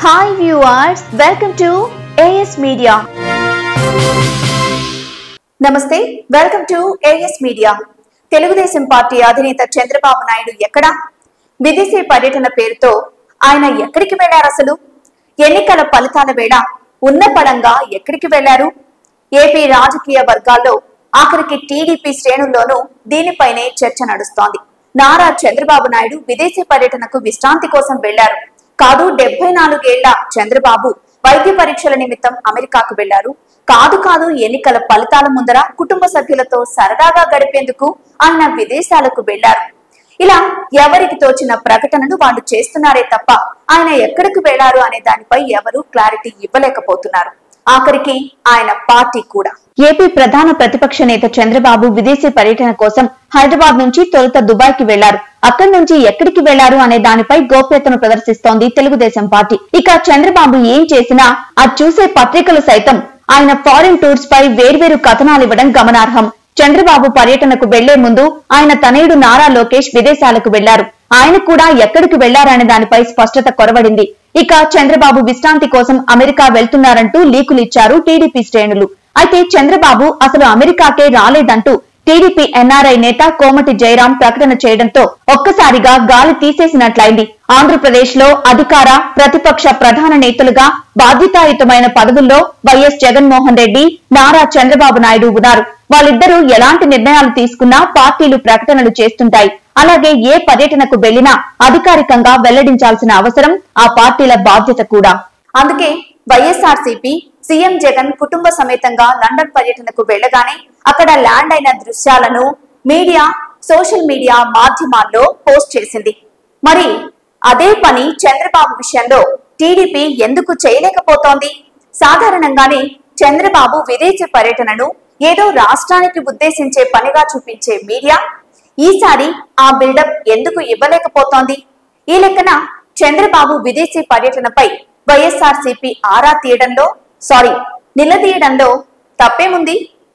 Hi viewers, welcome to AS Media. Namaste, welcome to AS Media. Telugu Desam party అధినేత చంద్రబాబు నాయుడు ఎక్కడ విదేశీ పర్యటన పేరుతో ఆయన ఎక్కడికి వెళ్లారు? అసలు ఎన్నికల ఫలితాల వేళ ఉన్నపడంగా ఎక్కడికి వెళ్లారు? ఏపీ రాజకీయ వర్గాల్లో ఆఖరికి టీడీపీ శ్రేణుల్లోనూ దీనిపైనే చర్చ నడుస్తోంది. నారా చంద్రబాబు నాయుడు విదేశీ పర్యటనకు విశ్రాంతి కోసం వెళ్లారు. కాదు 74 ఏళ్ల చంద్రబాబు వైద్య పరీక్షల నిమిత్తం అమెరికాకు వెళ్లారు. కాదు ఎన్నికల ఫలితాల ముందర కుటుంబ సభ్యులతో సరదాగా గడిపేందుకు ఆయన విదేశాలకు వెళ్లారు. ఇలా ఎవరికి తోచిన ప్రకటనలు వాళ్ళు చేస్తున్నారే తప్ప ఆయన ఎక్కడికి వెళ్లారు అనే దానిపై ఎవరూ క్లారిటీ ఇవ్వలేకపోతున్నారు. ఆఖరికి ఆయన పార్టీ కూడా. ఏపీ ప్రధాన ప్రతిపక్ష నేత చంద్రబాబు విదేశీ పర్యటన కోసం హైదరాబాద్ నుంచి తొలుత దుబాయ్ కి వెళ్లారు. అక్కడి నుంచి ఎక్కడికి వెళ్లారు అనే దానిపై గోప్యతను ప్రదర్శిస్తోంది తెలుగుదేశం పార్టీ. ఇక చంద్రబాబు ఏం చేసినా అది చూసే పత్రికలు సైతం ఆయన ఫారిన్ టూర్స్ పై వేర్వేరు కథనాలు ఇవ్వడం గమనార్హం. చంద్రబాబు పర్యటనకు వెళ్లే ముందు ఆయన తనయుడు నారా లోకేష్ విదేశాలకు వెళ్లారు. ఆయన కూడా ఎక్కడికి వెళ్లారనే దానిపై స్పష్టత కొరవడింది. ఇక చంద్రబాబు విశ్రాంతి కోసం అమెరికా వెళ్తున్నారంటూ లీకులిచ్చారు టీడీపీ శ్రేణులు. అయితే చంద్రబాబు అసలు అమెరికాకే రాలేదంటూ టీడీపీ ఎన్ఆర్ఐ నేత కోమటి జయరాం ప్రకటన చేయడంతో ఒక్కసారిగా గాలి తీసేసినట్లయింది. ఆంధ్రప్రదేశ్ లో అధికార ప్రతిపక్ష ప్రధాన నేతలుగా బాధ్యతాయుతమైన పదవుల్లో వైఎస్ జగన్మోహన్ రెడ్డి, నారా చంద్రబాబు నాయుడు ఉన్నారు. వాళ్ళిద్దరూ ఎలాంటి నిర్ణయాలు తీసుకున్నా పార్టీలు ప్రకటనలు చేస్తుంటాయి. అలాగే ఏ పర్యటనకు వెళ్లినా అధికారికంగా వెల్లడించాల్సిన అవసరం ఆ పార్టీల బాధ్యత కూడా. అందుకే వైఎస్ఆర్సీపీ సీఎం జగన్ కుటుంబ సమేతంగా లండన్ పర్యటనకు వెళ్లగానే అక్కడ ల్యాండ్ అయిన దృశ్యాలను మీడియా, సోషల్ మీడియా మాధ్యమాల్లో పోస్ట్ చేసింది. మరి అదే పని చంద్రబాబు విషయంలో టీడీపీ ఎందుకు చేయలేకపోతోంది? సాధారణంగానే చంద్రబాబు విదేశీ పర్యటనను ఏదో రాష్ట్రానికి ఉద్దేశించే పనిగా చూపించే మీడియా ఈసారి ఆ బిల్డప్ ఎందుకు ఇవ్వలేకపోతోంది? ఈ లెక్కన చంద్రబాబు విదేశీ పర్యటనపై వైఎస్ఆర్సీపీ ఆరా తీయడంలో నిలదీయడంలో తప్పేముంది?